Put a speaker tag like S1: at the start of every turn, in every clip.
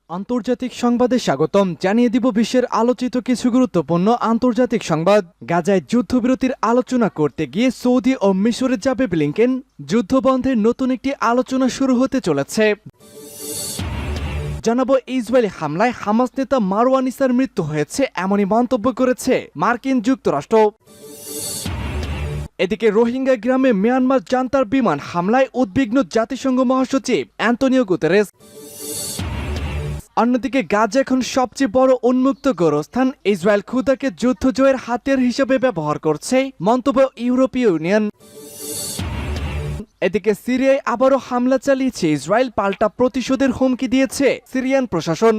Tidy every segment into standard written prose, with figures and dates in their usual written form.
S1: আন্তর্জাতিক সংবাদে স্বাগতম। জানিয়ে দিব বিশ্বের আলোচিত কিছু গুরুত্বপূর্ণ আন্তর্জাতিক সংবাদ। গাজায় যুদ্ধবিরতির আলোচনা করতে গিয়ে সৌদি ও মিশরে যাবে ব্লিংকেন। যুদ্ধবন্ধের নতুন একটি আলোচনা শুরু হতে চলেছে। জানাবো ইসরায়েলি হামলায় হামাস নেতা মারওয়ান ইসার মৃত্যু হয়েছে, এমনই মন্তব্য করেছে মার্কিন যুক্তরাষ্ট্র। এদিকে রোহিঙ্গা গ্রামে মিয়ানমার জান্তার বিমান হামলায় উদ্বিগ্ন জাতিসংঘ মহাসচিব অ্যান্তোনিও গুতেরেস। অন্যদিকে গাজা এখন সবচেয়ে বড় উন্মুক্ত গোরস্থান, ইসরায়েল ক্ষুদাকে যুদ্ধ জয়ের হাতিয়ার হিসেবে ব্যবহার করছে, মন্তব্য ইউরোপীয় ইউনিয়ন। এদিকে সিরিয়ায় আবারও হামলা চালিয়েছে ইসরায়েল, পাল্টা প্রতিশোধের হুমকি দিয়েছে সিরিয়ান প্রশাসন।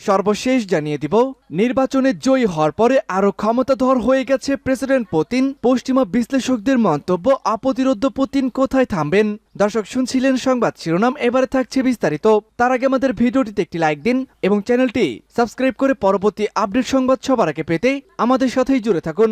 S1: সর্বশেষ জানিয়ে দিব, নির্বাচনে জয়ী হওয়ার পরে আরো ক্ষমতাধর হয়ে গেছে প্রেসিডেন্ট পুতিন। পশ্চিমা বিশ্লেষকদের মন্তব্য, অপ্রতিরোধ্য পুতিন কোথায় থামবেন? দর্শক, শুনছিলেন সংবাদ শিরোনাম, এবারে থাকছে বিস্তারিত। তার আগে আমাদের ভিডিওটিতে একটি লাইক দিন এবং চ্যানেলটি সাবস্ক্রাইব করে পরবর্তী আপডেট সংবাদ সবার আগে পেতে আমাদের সাথেই জুড়ে থাকুন।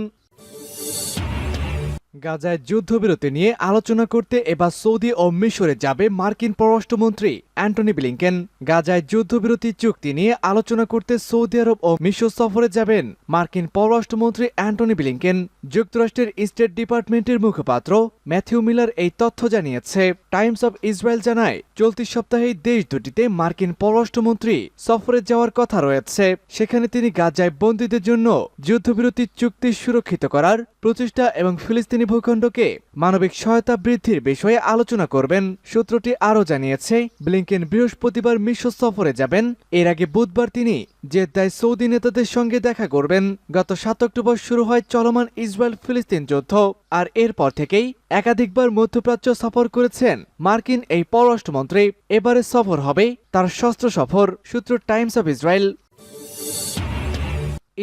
S1: গাজায় যুদ্ধবিরতি নিয়ে আলোচনা করতে এবার সৌদি ও মিশরে যাবে মার্কিন পররাষ্ট্রমন্ত্রী অ্যান্টনি ব্লিংকেন। গাজায় যুদ্ধবিরতি চুক্তি নিয়ে আলোচনা করতে সৌদি আরব ও মিশর সফরে যাবেন মার্কিন পররাষ্ট্রমন্ত্রী অ্যান্টনি ব্লিংকেন। যুক্তরাষ্ট্রের স্টেট ডিপার্টমেন্টের মুখপাত্র ম্যাথিউ মিলার এই তথ্য জানিয়েছে। টাইমস অব ইসরায়েল জানায়, চলতি সপ্তাহে দেশ দুটিতে মার্কিন পররাষ্ট্রমন্ত্রী সফরে যাওয়ার কথা রয়েছে। সেখানে তিনি গাজায় বন্দীদের জন্য যুদ্ধবিরতি চুক্তি সুরক্ষিত করার প্রচেষ্টা এবং ফিলিস্তিনি ভূখণ্ডকে মানবিক সহায়তা বৃদ্ধির বিষয়ে আলোচনা করবেন। সূত্রটি আরও জানিয়েছে, ব্লিংকেন বৃহস্পতিবার মিশর সফরে যাবেন। এর আগে বুধবার তিনি জেদ্দায় সৌদি নেতাদের সঙ্গে দেখা করবেন। গত ৭ অক্টোবর শুরু হয় চলমান ইসরায়েল ফিলিস্তিন যুদ্ধ, আর এরপর থেকেই একাধিকবার মধ্যপ্রাচ্য সফর করেছেন মার্কিন এই পররাষ্ট্রমন্ত্রী। এবারে সফর হবে তার ষষ্ঠ সফর, সূত্র টাইমস অব ইসরায়েল।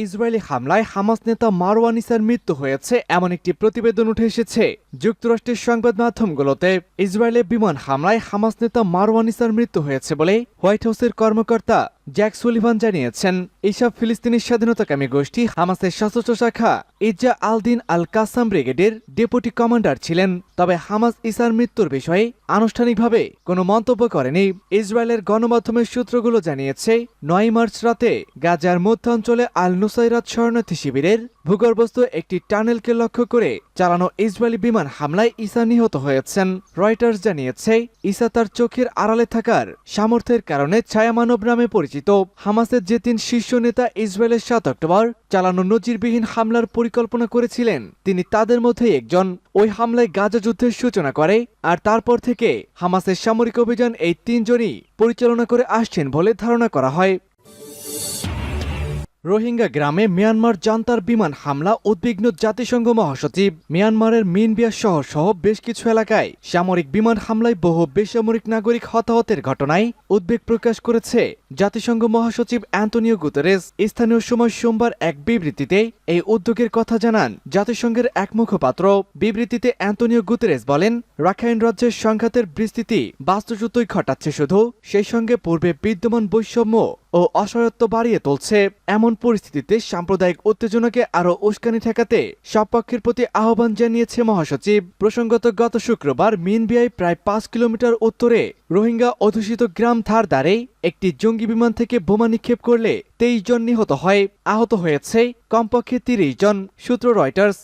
S1: ইসরায়েলি হামলায় হামাস নেতা মারওয়ান ইসার মৃত্যু হয়েছে, এমন একটি প্রতিবেদন উঠে এসেছে যুক্তরাষ্ট্রের সংবাদ মাধ্যমগুলোতে। ইসরায়েলের বিমান হামলায় হামাস নেতা মারওয়ান ইসার মৃত্যু হয়েছে বলে হোয়াইট হাউসের কর্মকর্তা জ্যাক সুলিভান জানিয়েছেন। এইসব ফিলিস্তিনি স্বাধীনতাকামী গোষ্ঠী হামাসের সশস্ত্র শাখা ইজ্জা আল দিন আল কাসাম ব্রিগেডের ডেপুটি কমান্ডার ছিলেন। তবে হামাস ইসার মৃত্যুর বিষয়ে আনুষ্ঠানিকভাবে কোনো মন্তব্য করেনি। ইসরায়েলের গণমাধ্যমের সূত্রগুলো জানিয়েছে, ৯ মার্চ রাতে গাজার মধ্যাঞ্চলে আল নুসাইরাত শরণার্থী শিবিরের ভূগর্ভস্থ একটি টানেলকে লক্ষ্য করে চালানো ইসরায়েলি বিমান হামলায় ইসা নিহত হয়েছেন। রয়টার্স জানিয়েছে, ইসা তার চোখের আড়ালে থাকার সামর্থ্যের কারণে ছায়ামানব নামে পরিচিত। হামাসের যে ৩ শীর্ষ নেতা ইসরায়েলের ৭ অক্টোবর চালানো নজিরবিহীন হামলার পরিকল্পনা করেছিলেন, তিনি তাদের মধ্যে একজন। ওই হামলায় গাজা যুদ্ধের সূচনা করে, আর তারপর থেকে হামাসের সামরিক অভিযান এই ৩ জনই পরিচালনা করে আসছেন বলে ধারণা করা হয়। রোহিঙ্গা গ্রামে মিয়ানমার জান্তার বিমান হামলা, উদ্বিগ্ন জাতিসংঘ মহাসচিব। মিয়ানমারের মিনবিয়া শহর সহ বেশ কিছু এলাকায় সামরিক বিমান হামলায় বহু বেসামরিক নাগরিক হতাহতের ঘটনায় উদ্বেগ প্রকাশ করেছে জাতিসংঘ মহাসচিব অ্যান্তোনিও গুতেরেস। স্থানীয় সময় সোমবার এক বিবৃতিতে এই উদ্যোগের কথা জানান জাতিসংঘের এক মুখপাত্র। বিবৃতিতে অ্যান্তোনিও গুতেরেস বলেন, রাখাইন রাজ্যের সংঘাতের বিস্তৃতি বাস্তুচ্যুতই ঘটাচ্ছে, শুধু সেই সঙ্গে পূর্বে বিদ্যমান বৈষম্য ও অসহায়ত্ব বাড়িয়ে তুলছে। এমন পরিস্থিতিতে সাম্প্রদায়িক উত্তেজনাকে আরও উস্কানি ঠেকাতে সব পক্ষের প্রতি আহ্বান জানিয়েছে মহাসচিব। প্রসঙ্গত, গত শুক্রবার মিনবিয়ায় প্রায় ৫ কিলোমিটার উত্তরে রোহিঙ্গা অধ্যুষিত গ্রাম থারদারে একটি জঙ্গি বিমান থেকে বোমা নিক্ষেপ করলে ২৩ জন নিহত হয়, আহত হয়েছে কমপক্ষে ৩০ জন, সূত্র রয়টার্স।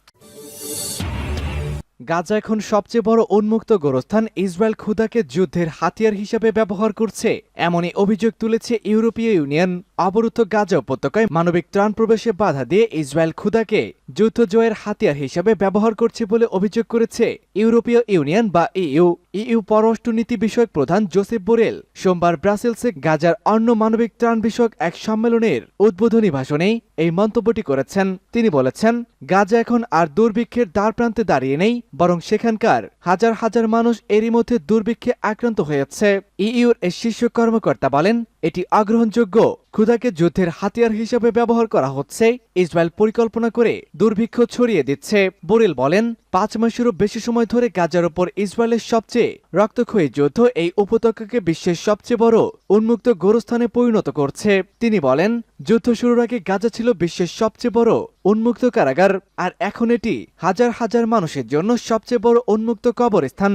S1: গাজা এখন সবচেয়ে বড় উন্মুক্ত গোরস্থান, ইসরায়েল ক্ষুদাকে যুদ্ধের হাতিয়ার হিসেবে ব্যবহার করছে, এমনই অভিযোগ তুলেছে ইউরোপীয় ইউনিয়ন। অবরুদ্ধ গাজা উপত্যকায় মানবিক ত্রাণ প্রবেশে বাধা দিয়ে ইসরায়েল ক্ষুদাকে যুদ্ধ জয়ের হাতিয়ার হিসেবে ব্যবহার করছে বলে অভিযোগ করেছে ইউরোপীয় ইউনিয়ন বা ইইউ। ইইউ পররাষ্ট্রনীতি বিষয়ক প্রধান জোসেফ বোরেল সোমবার ব্রাসেলসে গাজার অন্য মানবিক ত্রাণ বিষয়ক এক সম্মেলনের উদ্বোধনী ভাষণে এই মন্তব্যটি করেছেন। তিনি বলেছেন, গাজা এখন আর দুর্ভিক্ষের দ্বারপ্রান্তে দাঁড়িয়ে নেই, বরং সেখানকার হাজার হাজার মানুষ এরই মধ্যে দুর্ভিক্ষে আক্রান্ত হয়েছে। ইইউর এই শীর্ষ কর্মকর্তা বলেন, এটি অগ্রহণযোগ্য। ক্ষুধাকে যুদ্ধের হাতিয়ার হিসেবে ব্যবহার করা হচ্ছে, ইসরায়েল পরিকল্পনা করে দুর্ভিক্ষ ছড়িয়ে দিচ্ছে। বোরেল বলেন, ৫ মাসেরও বেশি সময় ধরে গাজার ওপর ইসরায়েলের সবচেয়ে রক্তক্ষয়ী যুদ্ধ এই উপত্যকাকে বিশ্বের সবচেয়ে বড় উন্মুক্ত গোরস্থানে পরিণত করছে। তিনি বলেন, যুদ্ধ শুরুর আগে গাজা ছিল বিশ্বের সবচেয়ে বড় উন্মুক্ত কারাগার, আর এখন এটি হাজার হাজার মানুষের জন্য সবচেয়ে বড় উন্মুক্ত কবরস্থান।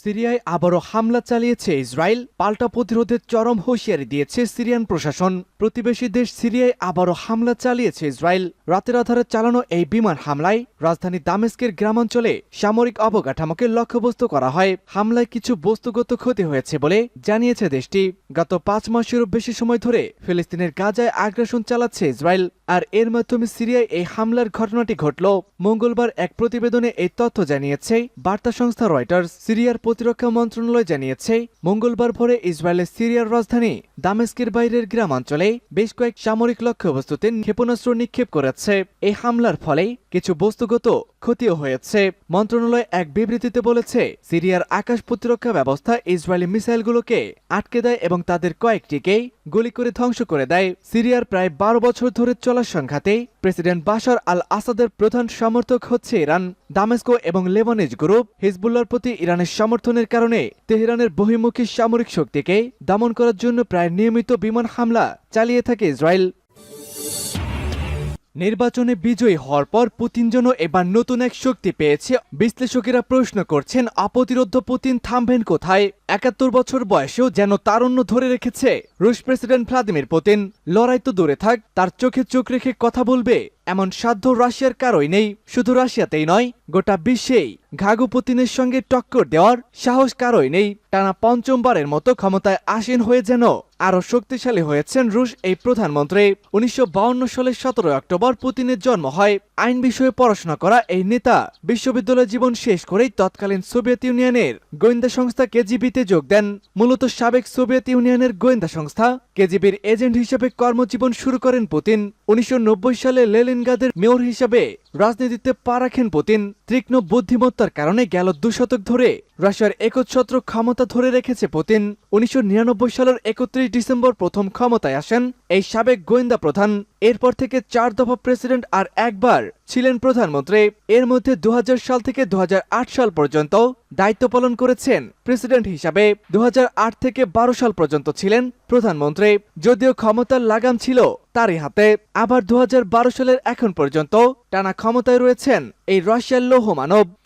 S1: সিরিয়ায় আবারও হামলা চালিয়েছে ইসরায়েল, পাল্টা প্রতিরোধের চরম হুঁশিয়ারি দিয়েছে সিরিয়ান প্রশাসন। প্রতিবেশী দেশ সিরিয়ায় আবারও হামলা চালিয়েছে ইসরায়েল। রাতের আধারে চালানো এই বিমান হামলায় রাজধানী দামেস্কের গ্রামাঞ্চলে সামরিক অবকাঠামোকে লক্ষ্যবস্তু করা হয়। হামলায় কিছু বস্তুগত ক্ষতি হয়েছে বলে জানিয়েছে দেশটি। গত 5 মাসেরও বেশি সময় ধরে ফিলিস্তিনের গাজায় আগ্রাসন চালাচ্ছে ইসরায়েল, আর এর মাধ্যমে সিরিয়ায় এই হামলার ঘটনাটি ঘটল। মঙ্গলবার এক প্রতিবেদনে এই তথ্য জানিয়েছে বার্তা সংস্থা রয়টার্স। সিরিয়ার প্রতিরক্ষা মন্ত্রণালয় জানিয়েছে মঙ্গলবার ভোরে ইসরায়েলের সিরিয়ার রাজধানী দামেস্কের বাইরের গ্রামাঞ্চলে বেশ কয়েক সামরিক লক্ষ্যবস্তুতে ক্ষেপণাস্ত্র নিক্ষেপ করেছে। এই হামলার ফলে কিছু বস্তুগত ক্ষতিও হয়েছে। মন্ত্রণালয় এক বিবৃতিতে বলেছে, সিরিয়ার আকাশ প্রতিরক্ষা ব্যবস্থা ইসরায়েলি মিসাইলগুলোকে আটকে দেয় এবং তাদের কয়েকটিকে গুলি করে ধ্বংস করে দেয়। সিরিয়ার প্রায় 12 বছর ধরে চলা সংঘাতে প্রেসিডেন্ট বাশার আল আসাদের প্রধান সমর্থক হচ্ছে ইরান। দামেস্কো এবং লেবানিজ গ্রুপ হিজবুল্লাহর প্রতি ইরানের সমর্থনের কারণে তেহরানের বহির্মুখী সামরিক শক্তিকে দমন করার জন্য প্রায় নিয়মিত বিমান হামলা চালিয়ে থাকে ইসরায়েল। নির্বাচনে বিজয়ী হওয়ার পর পুতিন যেন এবার নতুন এক শক্তি পেয়েছে। বিশ্লেষকেরা প্রশ্ন করছেন, অপ্রতিরোধ্য পুতিন থামবেন কোথায়? 71 বছর বয়সেও যেন তারুণ্য ধরে রেখেছে রুশ প্রেসিডেন্ট ভ্লাদিমির পুতিন। লড়াই তো দূরে থাক, তার চোখে চোখ রেখে কথা বলবে এমন সাধ্য রাশিয়ার কারোই নেই। শুধু রাশিয়াতেই নয়, গোটা বিশ্বেই ঘাগু পুতিনের সঙ্গে টক্কর দেওয়ার সাহস কারোই নেই। টানা 5মবারের মতো ক্ষমতায় আসীন হয়ে যেন আরো শক্তিশালী হয়েছেন রুশ এই প্রধানমন্ত্রী। 1952 সালের 17 অক্টোবর পুতিনের জন্ম হয়। আইন বিষয়ে পড়াশোনা করা এই নেতা বিশ্ববিদ্যালয় জীবন শেষ করেই তৎকালীন সোভিয়েত ইউনিয়নের গোয়েন্দা সংস্থা কেজিবিতে যোগ দেন। মূলত সাবেক সোভিয়েত ইউনিয়নের গোয়েন্দা সংস্থা কেজিবির এজেন্ট হিসেবে কর্মজীবন শুরু করেন পুতিন। 1990 সালে লেনিনগ্রাদের মেয়র হিসেবে রাজনীতিতে পা রাখেন পুতিন। তীক্ষ্ণ বুদ্ধিমত্তার কারণে গেল 2 দশক ধরে রাশিয়ার একচ্ছত্র ক্ষমতা ধরে রেখেছে পুতিন। 1999 সালের 31 ডিসেম্বর প্রথম ক্ষমতায় আসেন এই সাবেক গোয়েন্দা প্রধান। এরপর থেকে 4 দফা প্রেসিডেন্ট আর একবার ছিলেন প্রধানমন্ত্রী। এর মধ্যে 2000 সাল থেকে 2008 সাল পর্যন্ত দায়িত্ব পালন করেছেন প্রেসিডেন্ট হিসাবে। 2008 থেকে 12 সাল পর্যন্ত ছিলেন প্রধানমন্ত্রী। যদিও ক্ষমতার লাগাম ছিল তারই হাতে। আবার 2012 সালের এখন পর্যন্ত টানা ক্ষমতায় রয়েছেন এই রাশিয়ার লৌহ মানব।